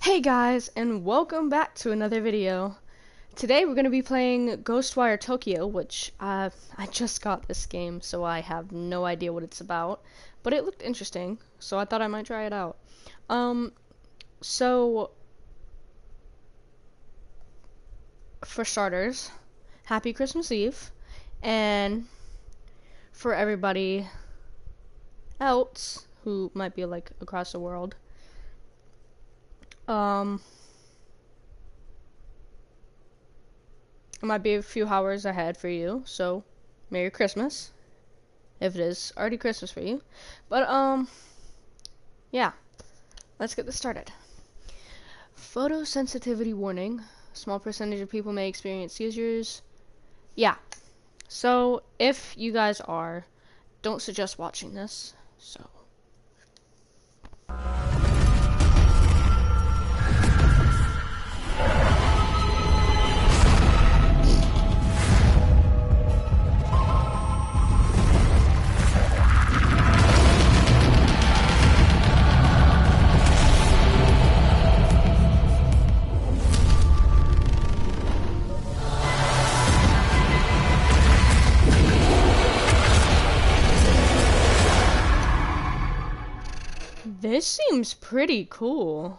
Hey guys, and welcome back to another video. Today we're going to be playing Ghostwire Tokyo, which I just got this game, so I have no idea what it's about, but it looked interesting, so I thought I might try it out. So for starters, happy Christmas Eve, and for everybody else who might be like across the world, it might be a few hours ahead for you, so Merry Christmas, if it is already Christmas for you. But, yeah, let's get this started. Photosensitivity warning. Small percentage of people may experience seizures. Yeah, so if you guys don't suggest watching this, so. This seems pretty cool.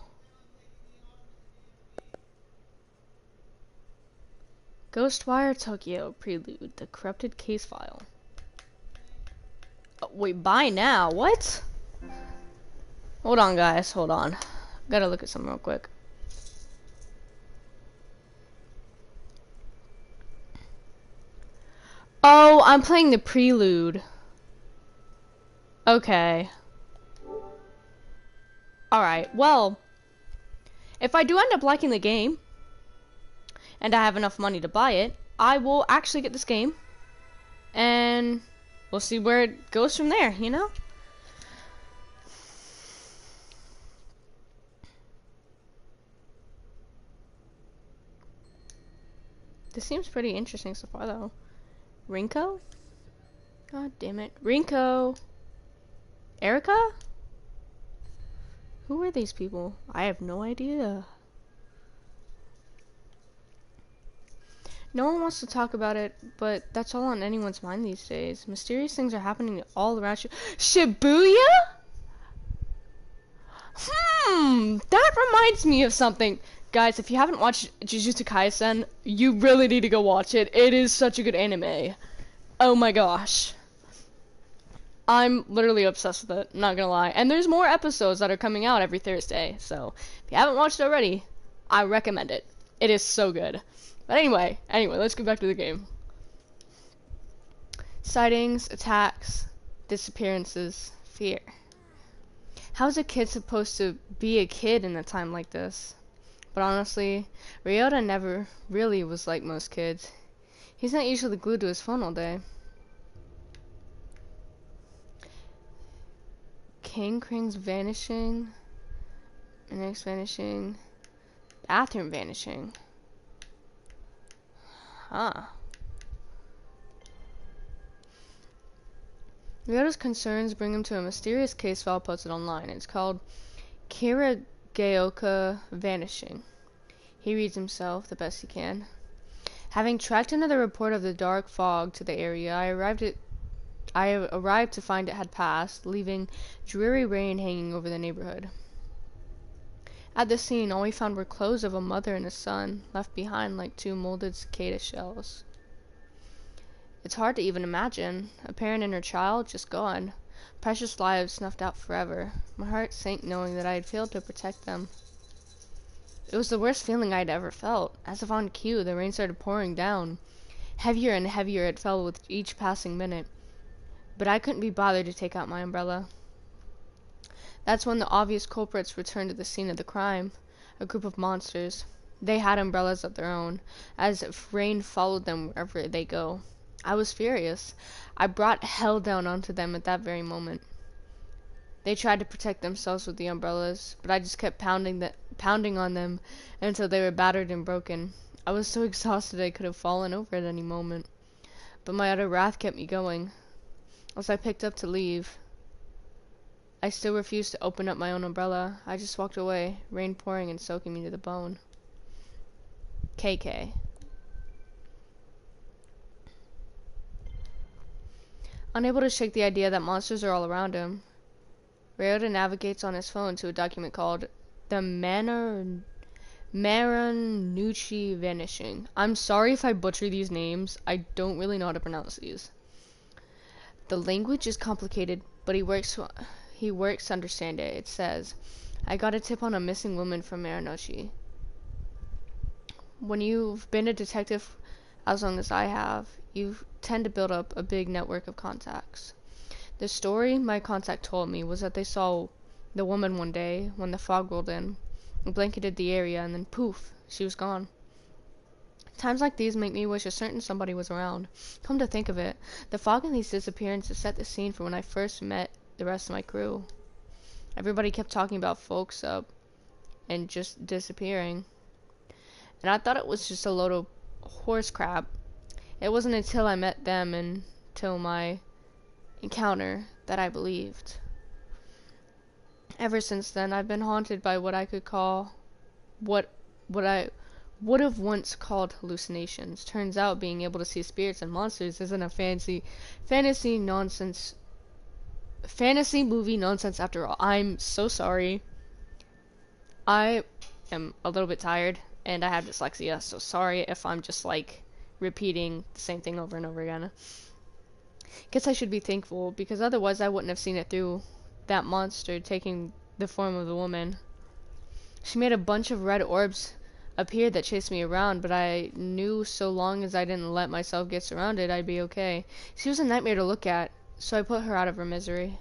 Ghostwire Tokyo Prelude, the corrupted case file. Oh, wait, buy now? What? Hold on, guys, hold on. Gotta look at something real quick. Oh, I'm playing the prelude. Okay. Alright, well, if I do end up liking the game, and I have enough money to buy it, I will actually get this game, and we'll see where it goes from there, you know? This seems pretty interesting so far, though. Rinko? God damn it. Rinko! Erica? Who are these people? I have no idea. No one wants to talk about it, but that's all on anyone's mind these days. Mysterious things are happening all around you. Shibuya? That reminds me of something. Guys, if you haven't watched Jujutsu Kaisen, you really need to go watch it. It is such a good anime. Oh my gosh. I'm literally obsessed with it, not gonna lie. And there's more episodes that are coming out every Thursday, so if you haven't watched it already, I recommend it. It is so good. But anyway, let's get back to the game. Sightings, attacks, disappearances, fear. How's a kid supposed to be a kid in a time like this? But honestly, Ryota never really was like most kids. He's not usually glued to his phone all day. King Krang's vanishing. Next vanishing. Bathroom vanishing. Huh. Ryota's concerns bring him to a mysterious case file posted online. It's called Kirigaoka Vanishing. He reads himself the best he can. Having tracked another report of the dark fog to the area, I arrived to find it had passed, leaving dreary rain hanging over the neighborhood. At the scene, all we found were clothes of a mother and a son, left behind like two molded cicada shells. It's hard to even imagine. A parent and her child just gone. Precious lives snuffed out forever. My heart sank knowing that I had failed to protect them. It was the worst feeling I'd ever felt. As if on cue, the rain started pouring down. Heavier and heavier it fell with each passing minute. But I couldn't be bothered to take out my umbrella. That's when the obvious culprits returned to the scene of the crime. A group of monsters. They had umbrellas of their own, as if rain followed them wherever they go. I was furious. I brought hell down onto them at that very moment. They tried to protect themselves with the umbrellas, but I just kept pounding on them until they were battered and broken. I was so exhausted I could have fallen over at any moment. But my utter wrath kept me going. As I picked up to leave, I still refused to open up my own umbrella. I just walked away, rain pouring and soaking me to the bone. KK. Unable to shake the idea that monsters are all around him, Ryota navigates on his phone to a document called the Marinucci Vanishing. I'm sorry if I butcher these names. I don't really know how to pronounce these. The language is complicated, but he works to understand it. It says, I got a tip on a missing woman from Marinucci. When you've been a detective as long as I have, you tend to build up a big network of contacts. The story my contact told me was that they saw the woman one day when the fog rolled in and blanketed the area, and then poof, she was gone. Times like these make me wish a certain somebody was around. Come to think of it, the fog in these disappearances set the scene for when I first met the rest of my crew. Everybody kept talking about folks up and just disappearing, and I thought it was just a load of horse crap. It wasn't until I met them and till my encounter that I believed. Ever since then, I've been haunted by what I could call what I would have once called hallucinations. Turns out being able to see spirits and monsters isn't a fantasy movie nonsense after all. I'm so sorry. I am a little bit tired and I have dyslexia, so sorry if I'm just like repeating the same thing over and over again. Guess I should be thankful, because otherwise I wouldn't have seen it through. That monster taking the form of the woman. She made a bunch of red orbs appear that chased me around, but I knew so long as I didn't let myself get surrounded, I'd be okay. She was a nightmare to look at, so I put her out of her misery.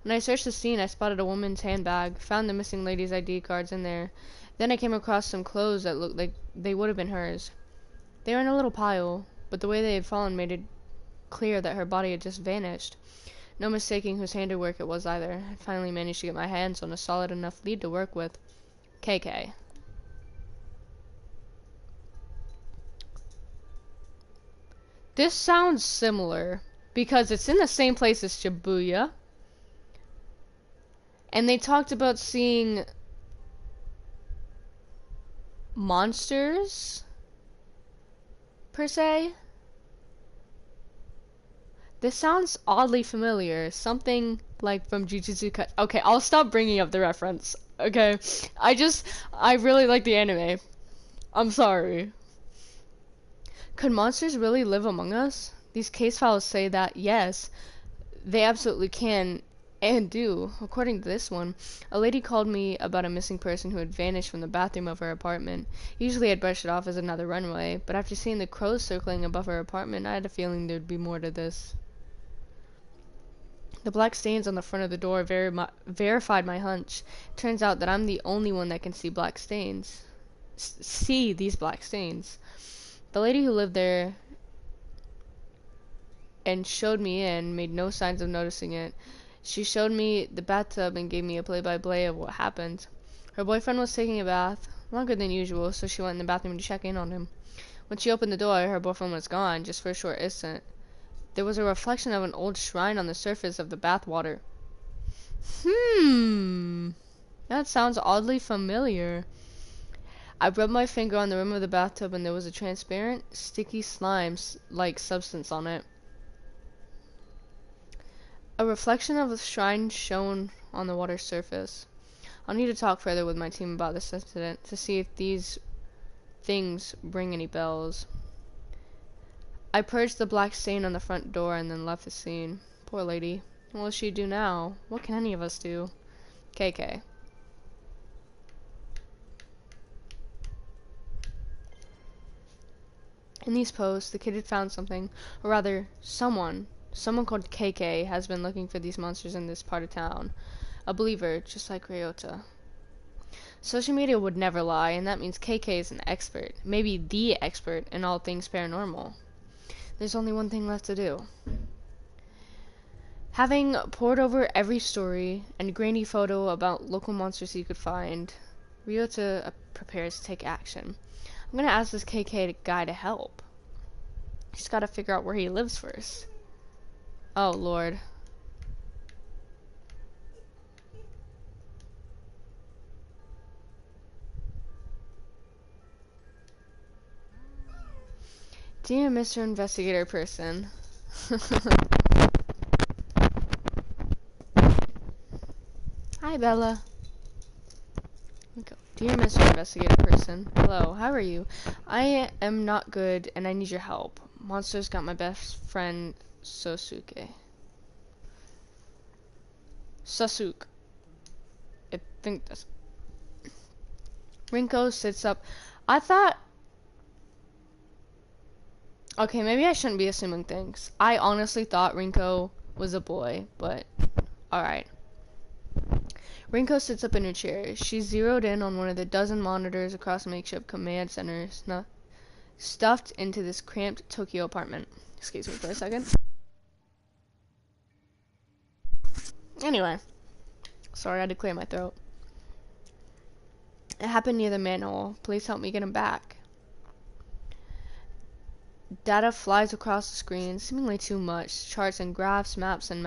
When I searched the scene, I spotted a woman's handbag, found the missing lady's ID cards in there. Then I came across some clothes that looked like they would have been hers. They were in a little pile, but the way they had fallen made it clear that her body had just vanished. No mistaking whose handiwork it was either. I finally managed to get my hands on a solid enough lead to work with. KK. This sounds similar because it's in the same place as Shibuya. And they talked about seeing monsters, per se. This sounds oddly familiar. Something like from Jujutsu Kaisen. Okay, I'll stop bringing up the reference. Okay, I really like the anime. I'm sorry. Could monsters really live among us? These case files say that, yes, they absolutely can and do. According to this one, a lady called me about a missing person who had vanished from the bathroom of her apartment. Usually I'd brush it off as another runway, but after seeing the crows circling above her apartment, I had a feeling there'd be more to this. The black stains on the front of the door verified my hunch. Turns out that I'm the only one that can see black stains. See these black stains. The lady who lived there and showed me in made no signs of noticing it. She showed me the bathtub and gave me a play-by-play of what happened. Her boyfriend was taking a bath, longer than usual, so she went in the bathroom to check in on him. When she opened the door, her boyfriend was gone, just for a short instant. There was a reflection of an old shrine on the surface of the bathwater. That sounds oddly familiar. I rubbed my finger on the rim of the bathtub and there was a transparent, sticky slime-like substance on it. A reflection of a shrine shone on the water's surface. I'll need to talk further with my team about this incident to see if these things ring any bells. I purged the black stain on the front door and then left the scene. Poor lady. What will she do now? What can any of us do? KK. In these posts, the kid had found something, or rather, someone called KK has been looking for these monsters in this part of town. A believer, just like Ryota. Social media would never lie, and that means KK is an expert, maybe the expert in all things paranormal. There's only one thing left to do. Having pored over every story and grainy photo about local monsters he could find, Ryota prepares to take action. I'm gonna ask this KK guy to help. Just gotta figure out where he lives first. Oh, Lord. Dear Mr. Investigator person. Hi, Bella. Okay. Dear Mr. Investigator person. Hello, how are you? I am not good and I need your help. Monsters got my best friend Sasuke. Sasuke. I think that's... Rinko sits up. I thought... Okay, maybe I shouldn't be assuming things. I honestly thought Rinko was a boy, but... Alright. Rinko sits up in her chair. She's zeroed in on one of the dozen monitors across makeshift command centers stuffed into this cramped Tokyo apartment. Excuse me for a second. Anyway. Sorry, I had to clear my throat. It happened near the manhole. Please help me get him back. Data flies across the screen, seemingly too much. Charts and graphs, maps, and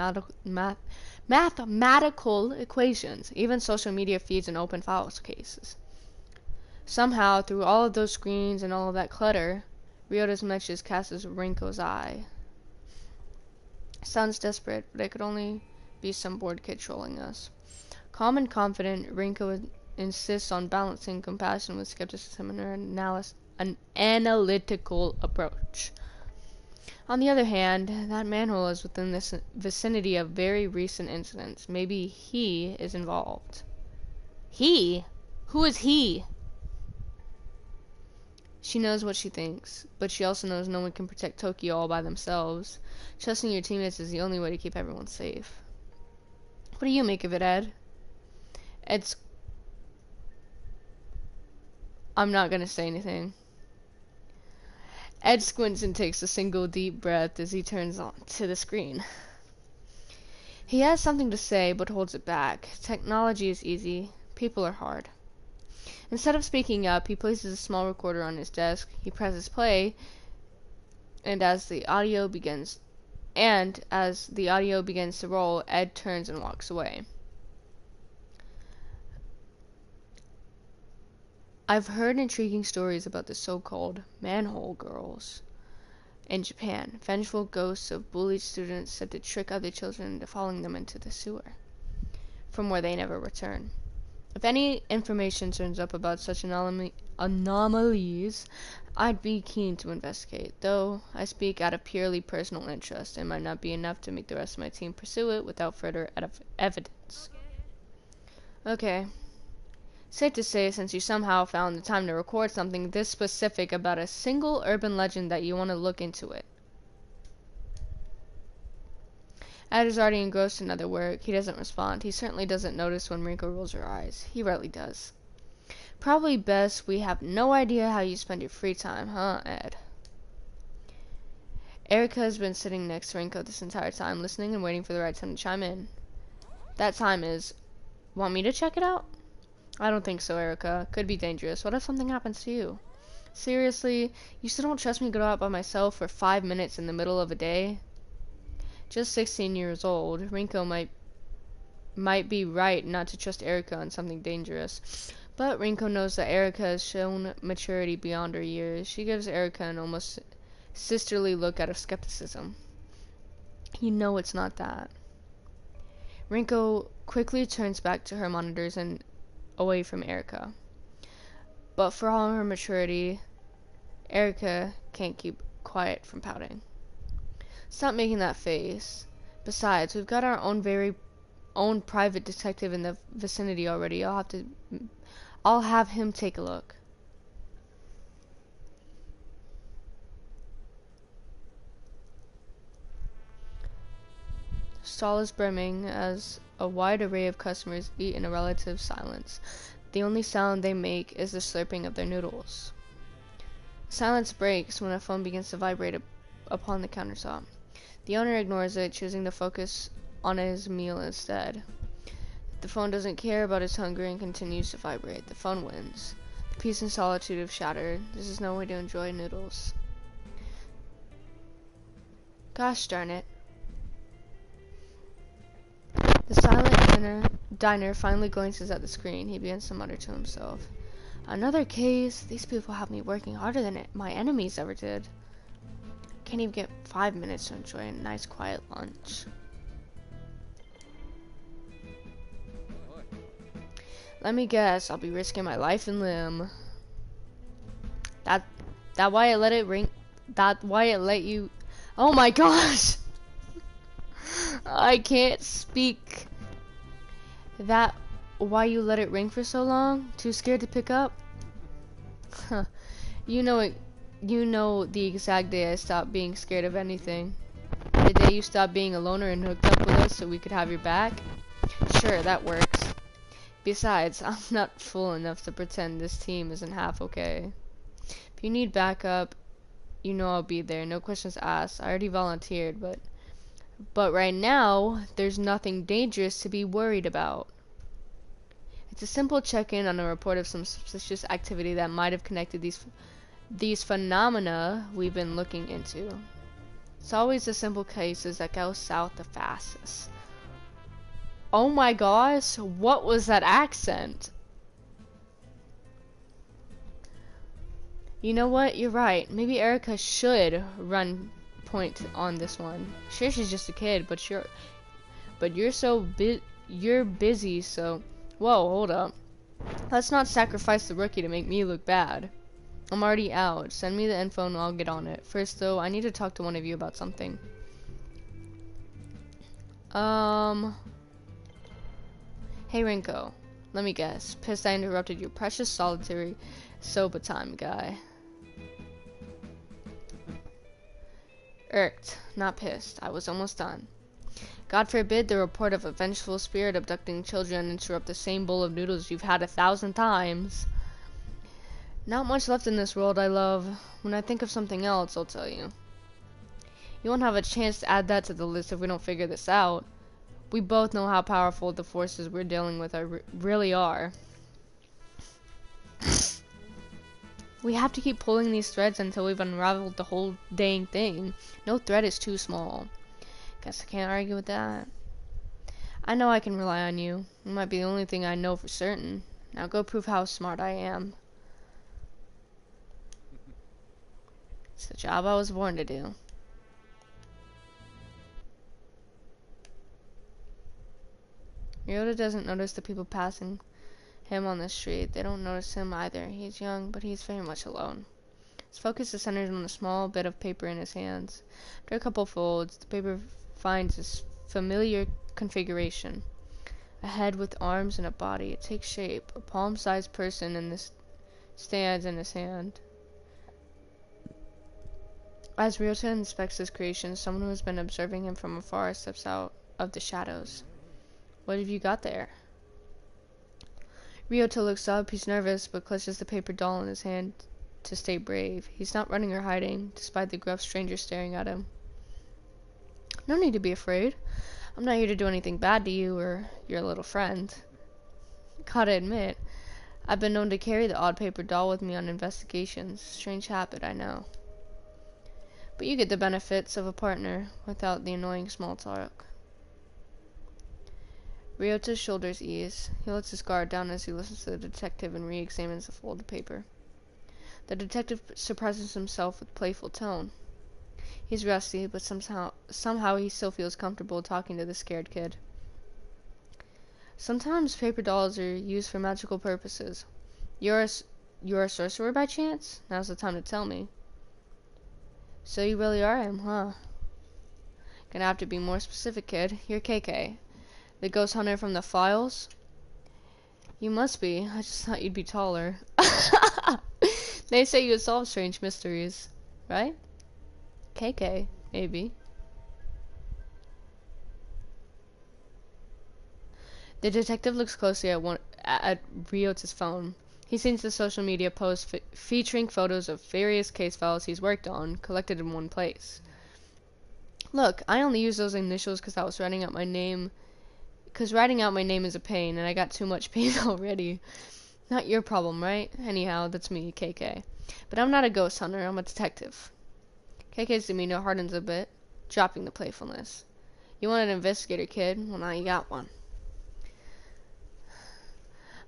mathematical equations. Even social media feeds and open file cases. Somehow, through all of those screens and all of that clutter, Ryota's message catches Rinko's eye. Sounds desperate, but it could only be some bored kid trolling us. Calm and confident, Rinko insists on balancing compassion with skepticism in her an analytical approach. On the other hand, that manhole is within the vicinity of very recent incidents. Maybe he is involved. He? Who is he? She knows what she thinks, but she also knows no one can protect Tokyo all by themselves. Trusting your teammates is the only way to keep everyone safe. What do you make of it, Ed? I'm not gonna say anything. Ed squints and takes a single deep breath as he turns on to the screen. He has something to say, but holds it back. Technology is easy. People are hard. Instead of speaking up, he places a small recorder on his desk. He presses play, and as the audio begins to roll, Ed turns and walks away. I've heard intriguing stories about the so-called manhole girls in Japan, vengeful ghosts of bullied students said to trick other children into following them into the sewer, from where they never return. If any information turns up about such anomalies, I'd be keen to investigate, though I speak out of purely personal interest and might not be enough to make the rest of my team pursue it without further evidence. Okay. Safe to say, since you somehow found the time to record something this specific about a single urban legend, that you want to look into it. Ed is already engrossed in other work. He doesn't respond. He certainly doesn't notice when Rinko rolls her eyes. He rarely does. Probably best we have no idea how you spend your free time, huh, Ed? Erica has been sitting next to Rinko this entire time, listening and waiting for the right time to chime in. That time is... Want me to check it out? I don't think so, Erica. Could be dangerous. What if something happens to you? Seriously? You still don't trust me to go out by myself for 5 minutes in the middle of a day? Just 16 years old, Rinko might be right not to trust Erica on something dangerous. But Rinko knows that Erica has shown maturity beyond her years. She gives Erica an almost sisterly look out of skepticism. You know it's not that. Rinko quickly turns back to her monitors and away from Erica. But for all her maturity, Erica can't keep quiet from pouting. Stop making that face. Besides, we've got our own private detective in the vicinity already. I'll have him take a look. The stall is brimming as a wide array of customers eat in a relative silence. The only sound they make is the slurping of their noodles. Silence breaks when a phone begins to vibrate upon the countertop. The owner ignores it, choosing to focus on his meal instead. The phone doesn't care about his hunger and continues to vibrate. The phone wins. The peace and solitude have shattered. This is no way to enjoy noodles. Gosh darn it. The silent diner finally glances at the screen. He begins to mutter to himself. Another case? These people have me working harder than my enemies ever did. Can't even get 5 minutes to enjoy a nice quiet lunch. Let me guess, I'll be risking my life and limb. That why it let it ring? That why it let you? Oh my gosh! I can't speak. That why you let it ring for so long? Too scared to pick up? Huh. You know it. You know the exact day I stopped being scared of anything. The day you stopped being a loner and hooked up with us so we could have your back? Sure, that works. Besides, I'm not fool enough to pretend this team isn't half okay. If you need backup, you know I'll be there. No questions asked. I already volunteered, but right now, there's nothing dangerous to be worried about. It's a simple check-in on a report of some suspicious activity that might have connected these phenomena we've been looking into. It's always the simple cases that go south the fastest. Oh my gosh, what was that accent? You know what? You're right. Maybe Erica should run point on this one. Sure, she's just a kid, but you're busy, so whoa, hold up. Let's not sacrifice the rookie to make me look bad. I'm already out. Send me the info and I'll get on it. First though, I need to talk to one of you about something. Hey Rinko, let me guess. Pissed I interrupted your precious solitary soba time guy. Irked, not pissed. I was almost done. God forbid the report of a vengeful spirit abducting children interrupt the same bowl of noodles you've had 1,000 times. Not much left in this world I love. When I think of something else, I'll tell you. You won't have a chance to add that to the list if we don't figure this out. We both know how powerful the forces we're dealing with really are. We have to keep pulling these threads until we've unraveled the whole dang thing. No thread is too small. Guess I can't argue with that. I know I can rely on you. It might be the only thing I know for certain. Now go prove how smart I am. It's the job I was born to do. Ryota doesn't notice the people passing him on the street. They don't notice him either. He's young, but he's very much alone. His focus is centered on a small bit of paper in his hands. After a couple folds, the paper finds its familiar configuration. A head with arms and a body. It takes shape. A palm-sized person in this stands in his hand. As Ryota inspects his creation, someone who has been observing him from afar steps out of the shadows. What have you got there? Ryota looks up. He's nervous, but clutches the paper doll in his hand to stay brave. He's not running or hiding, despite the gruff stranger staring at him. No need to be afraid. I'm not here to do anything bad to you or your little friend. Gotta admit, I've been known to carry the odd paper doll with me on investigations. Strange habit, I know. But you get the benefits of a partner without the annoying small talk. Ryota's shoulders ease. He lets his guard down as he listens to the detective and re-examines the folded paper. The detective surprises himself with playful tone. He's rusty, but somehow he still feels comfortable talking to the scared kid. Sometimes paper dolls are used for magical purposes. You're a sorcerer by chance? Now's the time to tell me. So you really are him, huh? Gonna have to be more specific, kid. You're KK. The ghost hunter from the files? You must be. I just thought you'd be taller. They say you solve strange mysteries, right? KK, maybe. The detective looks closely at Ryota's phone. He sees the social media post featuring photos of various case files he's worked on, collected in one place. Look, I only use those initials because I was writing out my name. Because writing out my name is a pain, and I got too much pain already. Not your problem, right? Anyhow, that's me, KK. But I'm not a ghost hunter, I'm a detective. KK's demeanor hardens a bit, dropping the playfulness. You want an investigator, kid? Well, now you got one.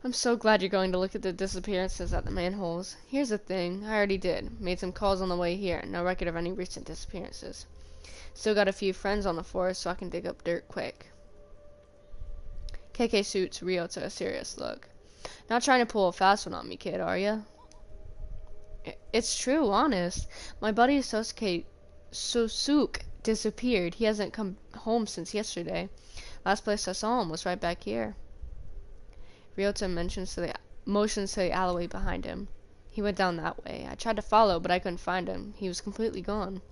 I'm so glad you're going to look at the disappearances at the manholes. Here's the thing, I already did. Made some calls on the way here. No record of any recent disappearances. Still got a few friends on the force, so I can dig up dirt quick. KK shoots Ryota a serious look. Not trying to pull a fast one on me, kid, are ya? It's true, honest. My buddy Sosuke disappeared. He hasn't come home since yesterday. Last place I saw him was right back here. Ryota motions to the alleyway behind him. He went down that way. I tried to follow, but I couldn't find him. He was completely gone.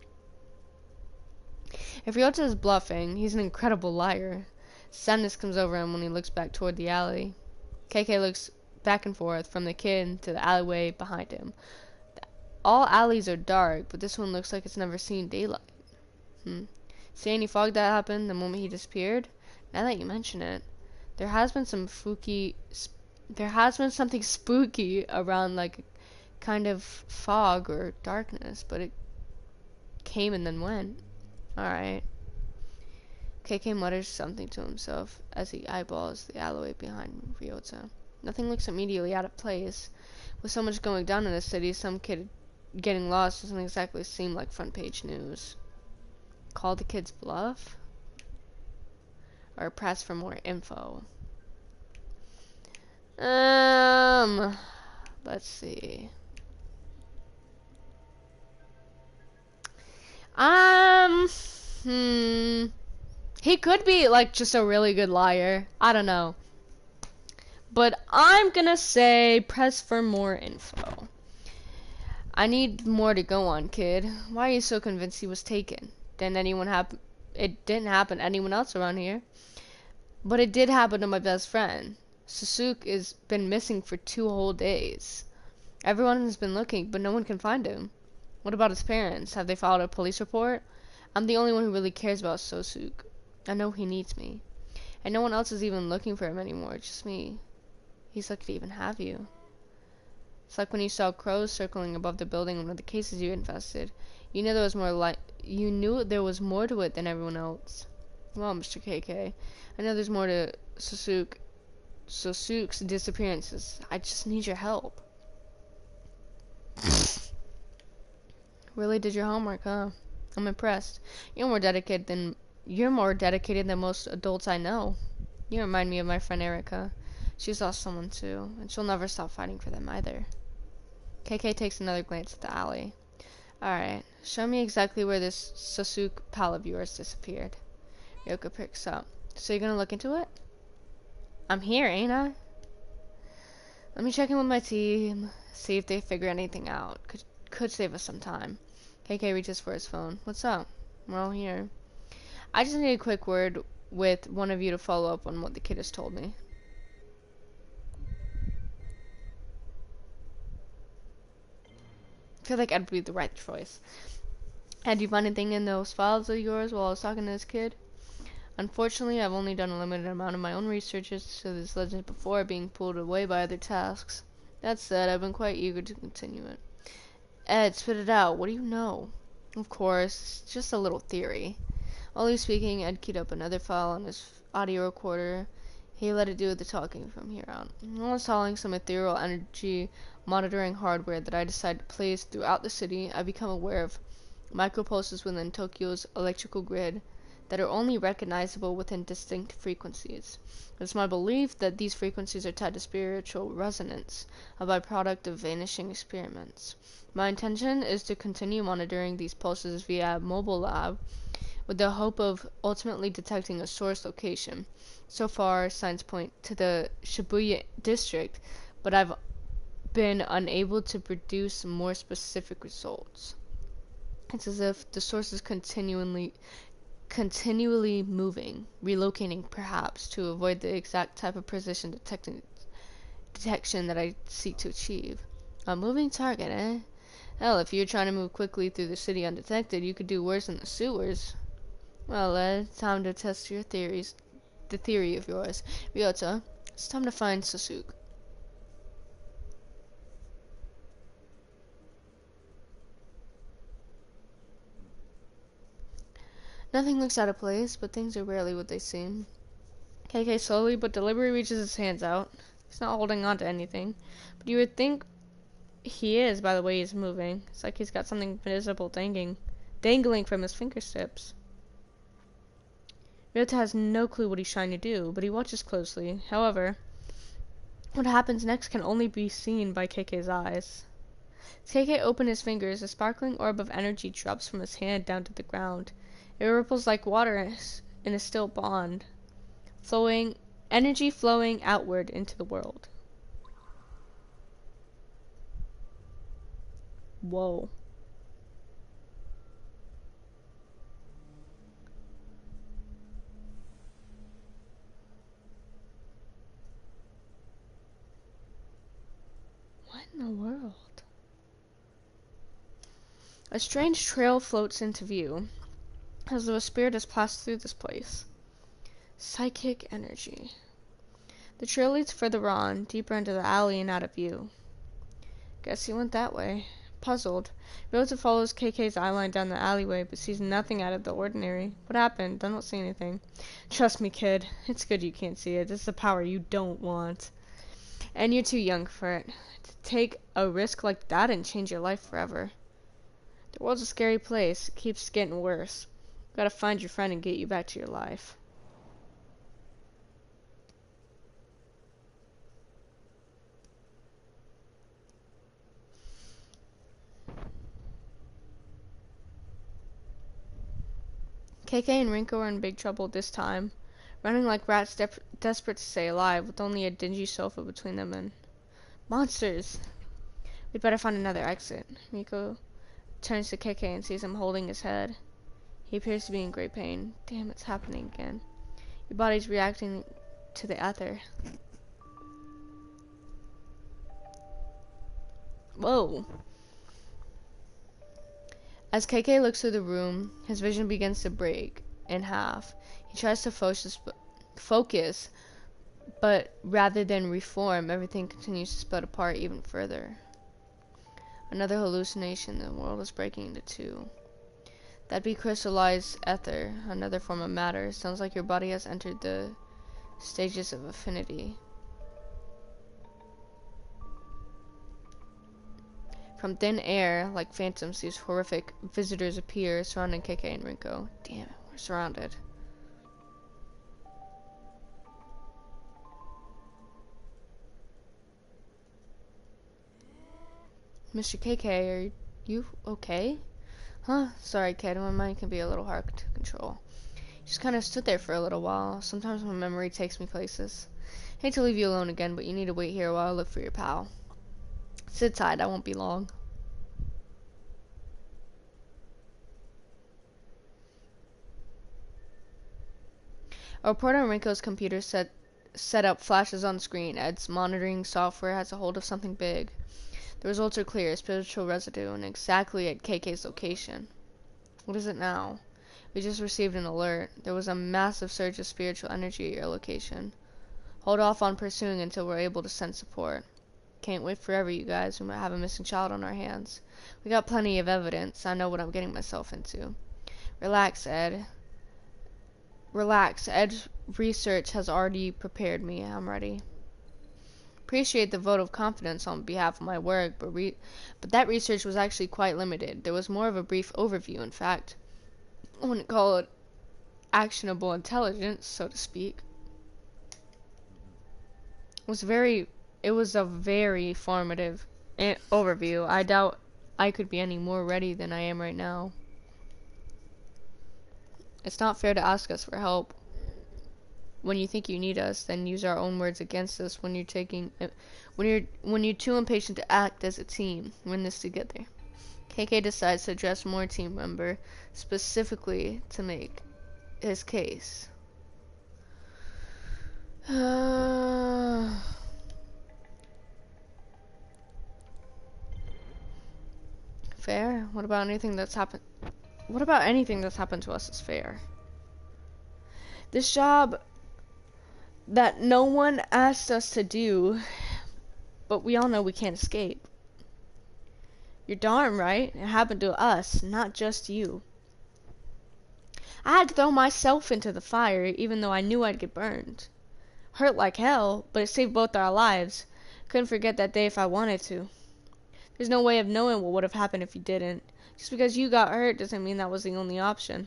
If Ryota is bluffing, he's an incredible liar. Sadness comes over him when he looks back toward the alley. KK looks back and forth from the kid to the alleyway behind him. All alleys are dark, but this one looks like it's never seen daylight. See any fog that happened the moment he disappeared? Now that you mention it, there has been something spooky around, like kind of fog or darkness, but it came and then went. Alright. KK mutters something to himself as he eyeballs the alleyway behind Ryota. Nothing looks immediately out of place. With so much going down in the city, some kid getting lost doesn't exactly seem like front page news. Call the kid's bluff? Or press for more info? Let's see. He could be like just a really good liar. I don't know. But I'm gonna say press for more info. I need more to go on, kid. Why are you so convinced he was taken? It didn't happen to anyone else around here. But it did happen to my best friend. Sasuke has been missing for 2 whole days. Everyone has been looking, but no one can find him. What about his parents? Have they filed a police report? I'm the only one who really cares about Sasuke. I know he needs me. And no one else is even looking for him anymore, just me. He's lucky to even have you. It's like when you saw crows circling above the building in one of the cases you infested. You knew there was more to it than everyone else. Well, Mr. KK, I know there's more to Sasuke's disappearances. I just need your help. Really did your homework, huh? I'm impressed. You're more dedicated than most adults I know. You remind me of my friend Erica. She's lost someone too, and she'll never stop fighting for them either. KK takes another glance at the alley. Alright, show me exactly where this Sasuke pal of yours disappeared. Ryoko picks up. So you're gonna look into it? I'm here, ain't I? Let me check in with my team, see if they figure anything out. Could save us some time. KK reaches for his phone. What's up? We're all here. I just need a quick word with one of you to follow up on what the kid has told me. I feel like I'd be the right choice. Had you found anything in those files of yours while I was talking to this kid? Unfortunately, I've only done a limited amount of my own researches to this legend before being pulled away by other tasks. That said, I've been quite eager to continue it. Ed, spit it out. What do you know? Of course, it's just a little theory. While he was speaking, Ed keyed up another file on his audio recorder. He let it do the talking from here on. While installing some ethereal energy monitoring hardware that I decided to place throughout the city, I become aware of micropulses within Tokyo's electrical grid that are only recognizable within distinct frequencies. It's my belief that these frequencies are tied to spiritual resonance, a byproduct of vanishing experiments. My intention is to continue monitoring these pulses via a mobile lab with the hope of ultimately detecting a source location. So far, signs point to the Shibuya district, but I've been unable to produce more specific results. It's as if the source is continually moving, relocating perhaps, to avoid the exact type of precision detection that I seek to achieve. A moving target, eh? Hell, if you're trying to move quickly through the city undetected, you could do worse in the sewers. Well, time to test your theories. The theory of yours. Ryota, it's time to find Sasuke. Nothing looks out of place, but things are rarely what they seem. KK slowly but deliberately reaches his hands out. He's not holding on to anything. But you would think he is by the way he's moving. It's like he's got something visible dangling from his fingertips. Ryota has no clue what he's trying to do, but he watches closely. However, what happens next can only be seen by KK's eyes. As KK opens his fingers, a sparkling orb of energy drops from his hand down to the ground. It ripples like water in a still pond, energy flowing outward into the world. Whoa. What in the world? A strange trail floats into view, as though a spirit has passed through this place. Psychic energy. The trail leads further on, deeper into the alley and out of view. Guess he went that way. Puzzled, Ryota follows KK's eyeline down the alleyway, but sees nothing out of the ordinary. What happened? I don't see anything. Trust me, kid. It's good you can't see it. This is a power you don't want. And you're too young for it. To take a risk like that and change your life forever. The world's a scary place. It keeps getting worse. Gotta find your friend and get you back to your life. KK and Rinko are in big trouble this time, running like rats desperate to stay alive, with only a dingy sofa between them and monsters. We'd better find another exit. Rinko turns to KK and sees him holding his head. He appears to be in great pain. Damn, it's happening again. Your body's reacting to the ether. Whoa. As KK looks through the room, his vision begins to break in half. He tries to focus, but rather than reform, everything continues to split apart even further. Another hallucination. The world is breaking into two. That'd be crystallized ether, another form of matter. Sounds like your body has entered the stages of affinity. From thin air, like phantoms, these horrific visitors appear, surrounding KK and Rinko. Damn it, we're surrounded. Mr. KK, are you okay? Huh? Sorry, kid, my mind can be a little hard to control. Just kind of stood there for a little while. Sometimes my memory takes me places. Hate to leave you alone again, but you need to wait here while I look for your pal. Sit tight, I won't be long. A report on Rinko's computer setup flashes on screen. Ed's monitoring software has a hold of something big. The results are clear, spiritual residue, and exactly at KK's location. What is it now? We just received an alert. There was a massive surge of spiritual energy at your location. Hold off on pursuing until we're able to send support. Can't wait forever, you guys. We might have a missing child on our hands. We got plenty of evidence. I know what I'm getting myself into. Relax, Ed. Relax. Ed's research has already prepared me. I'm ready. Appreciate the vote of confidence on behalf of my work, but that research was actually quite limited. There was more of a brief overview, in fact. I wouldn't call it actionable intelligence, so to speak. It was a very formative overview. I doubt I could be any more ready than I am right now. It's not fair to ask us for help. When you think you need us, then use our own words against us when you're too impatient to act as a team. We're in this together. KK decides to address more team member specifically to make his case. Fair? What about anything that's happened? What about anything that's happened to us is fair? This job that no one asked us to do, but we all know we can't escape. You're darn right. It happened to us, not just you. I had to throw myself into the fire, even though I knew I'd get burned. Hurt like hell, but it saved both our lives. Couldn't forget that day if I wanted to. There's no way of knowing what would have happened if you didn't. Just because you got hurt doesn't mean that was the only option.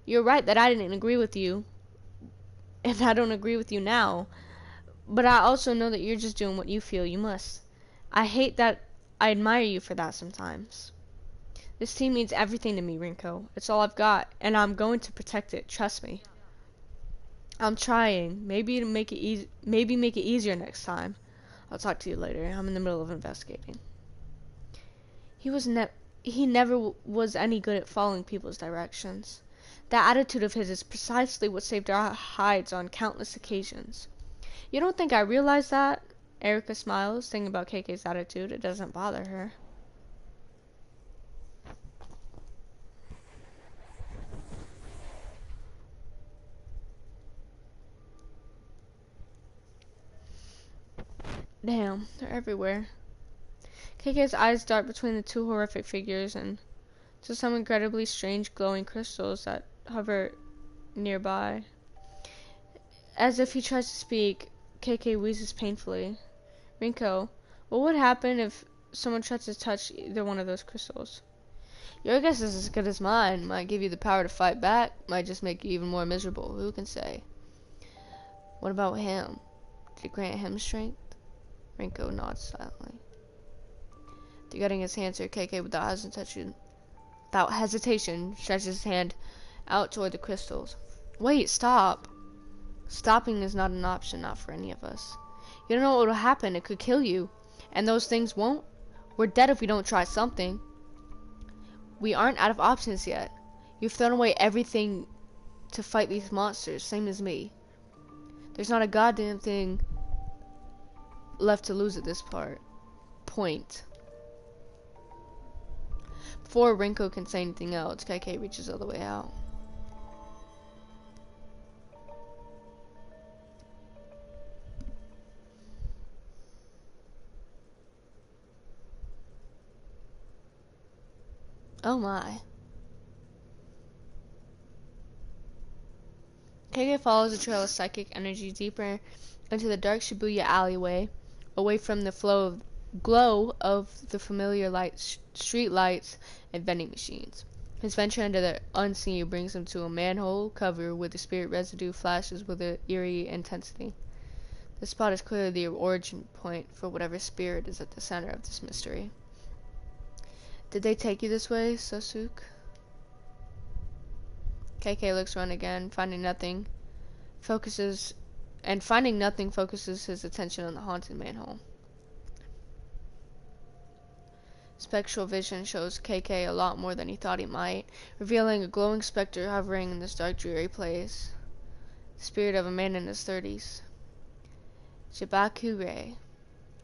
You're right that I didn't agree with you, and I don't agree with you now. But I also know that you're just doing what you feel you must. I hate that I admire you for that sometimes. This team means everything to me, Rinko. It's all I've got, and I'm going to protect it. Trust me. I'm trying. Maybe make it easier next time. I'll talk to you later. I'm in the middle of investigating. He never was any good at following people's directions. That attitude of his is precisely what saved our hides on countless occasions. You don't think I realize that? Erica smiles, thinking about KK's attitude. It doesn't bother her. Damn, they're everywhere. KK's eyes dart between the two horrific figures and to some incredibly strange glowing crystals that hover nearby. As if he tries to speak, KK wheezes painfully. Rinko, what would happen if someone tries to touch either one of those crystals? Your guess is as good as mine. Might give you the power to fight back, might just make you even more miserable. Who can say? What about him? Did it grant him strength? Rinko nods silently. Getting his hand to KK without hesitation, stretches his hand out toward the crystals. Wait, stop. Stopping is not an option, not for any of us. You don't know what will happen. It could kill you. And those things won't. We're dead if we don't try something. We aren't out of options yet. You've thrown away everything to fight these monsters, same as me. There's not a goddamn thing left to lose at this point. Before Rinko can say anything else, KK reaches all the way out. Oh my. KK follows a trail of psychic energy deeper into the dark Shibuya alleyway, away from the glow of the familiar street lights and vending machines. His venture into the unseen brings him to a manhole cover where the spirit residue flashes with an eerie intensity. This spot is clearly the origin point for whatever spirit is at the center of this mystery. Did they take you this way, Sasuke? KK looks around again, finding nothing focuses his attention on the haunted manhole. Spectral vision shows KK a lot more than he thought he might, revealing a glowing specter hovering in this dark, dreary place. The spirit of a man in his 30s. Jibakure.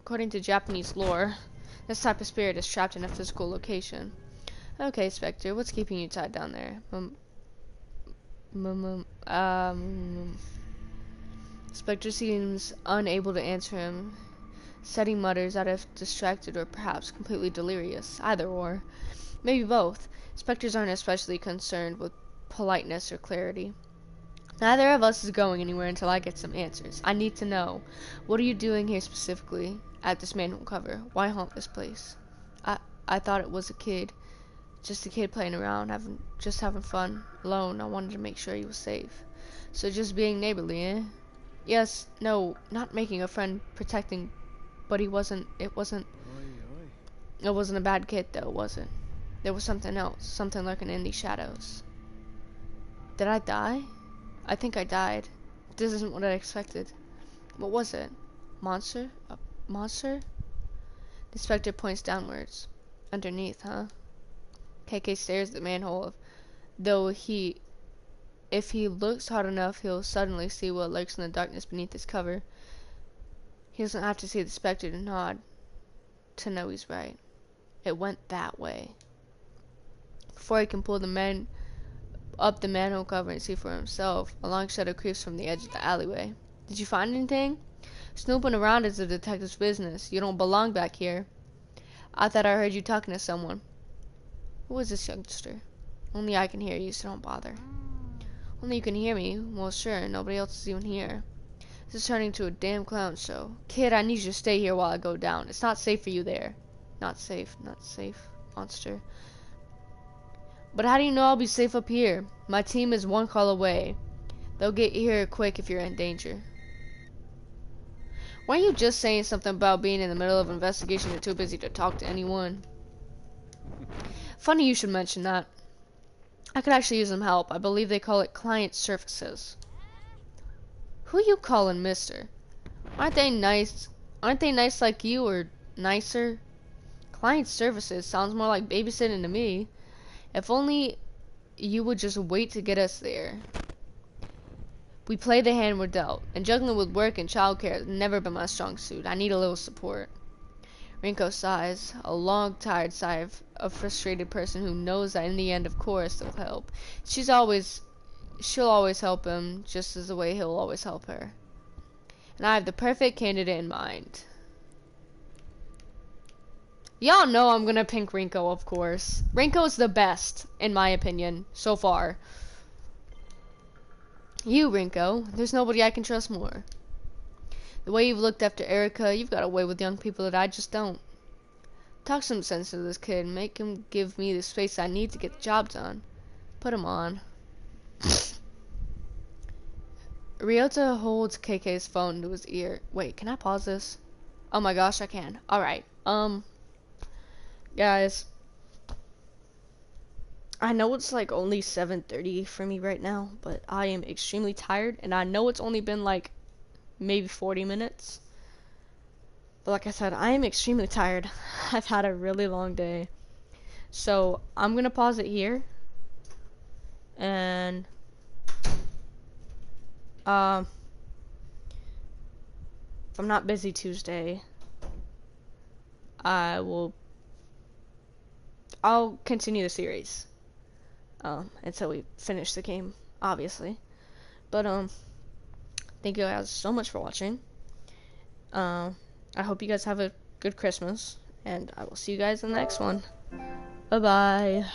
According to Japanese lore, this type of spirit is trapped in a physical location. Okay, Spectre, what's keeping you tied down there? Spectre seems unable to answer him. Seti mutters, out of distracted or perhaps completely delirious. Either or. Maybe both. Spectres aren't especially concerned with politeness or clarity. Neither of us is going anywhere until I get some answers. I need to know. What are you doing here specifically at this manhole cover? Why haunt this place? I thought it was a kid. Just a kid playing around, having fun. Alone. I wanted to make sure he was safe. So just being neighborly, eh? Yes, no, not making a friend, protecting, but it wasn't a bad kid though, was it? There was something else, something lurking in these shadows. Did I die? I think I died. This isn't what I expected. What was it? Monster? A monster? The specter points downwards. Underneath, huh? KK stares at the manhole, though if he looks hard enough, he'll suddenly see what lurks in the darkness beneath his cover. He doesn't have to see the specter to nod to know he's right. It went that way. Before he can pull the man up the manhole cover and see for himself, a long shadow creeps from the edge of the alleyway. Did you find anything? Snooping around is a detective's business. You don't belong back here. I thought I heard you talking to someone. Who is this youngster? Only I can hear you, so don't bother. Only you can hear me. Well, sure, nobody else is even here. This is turning into a damn clown show. Kid, I need you to stay here while I go down. It's not safe for you there. Not safe, monster. But how do you know I'll be safe up here? My team is one call away. They'll get here quick if you're in danger. Weren't you just saying something about being in the middle of an investigation and too busy to talk to anyone? Funny you should mention that. I could actually use some help. I believe they call it client services. Who you calling mister? Aren't they nice? Aren't they nice like you, or nicer? Client services sounds more like babysitting to me. If only you would just wait to get us there. We play the hand we're dealt, and juggling with work and childcare has never been my strong suit. I need a little support. Rinko sighs, a long, tired sigh of a frustrated person who knows that in the end, of course, they'll help. She'll always help him, just as the way he'll always help her. And I have the perfect candidate in mind. Y'all know I'm gonna pick Rinko, of course. Rinko's the best, in my opinion, so far. You, Rinko, there's nobody I can trust more. The way you've looked after Erica, you've got a way with young people that I just don't. Talk some sense into this kid and make him give me the space I need to get the job done. Put him on. Ryota holds KK's phone to his ear. Wait, can I pause this? Oh my gosh, I can. Alright, guys. I know it's like only 7:30 for me right now, but I am extremely tired, and I know it's only been like maybe 40 minutes. But like I said, I am extremely tired. I've had a really long day. So I'm gonna pause it here. And if I'm not busy Tuesday, I'll continue the series. Until we finish the game, obviously. But thank you guys so much for watching. I hope you guys have a good Christmas, and I will see you guys in the next one. Bye bye.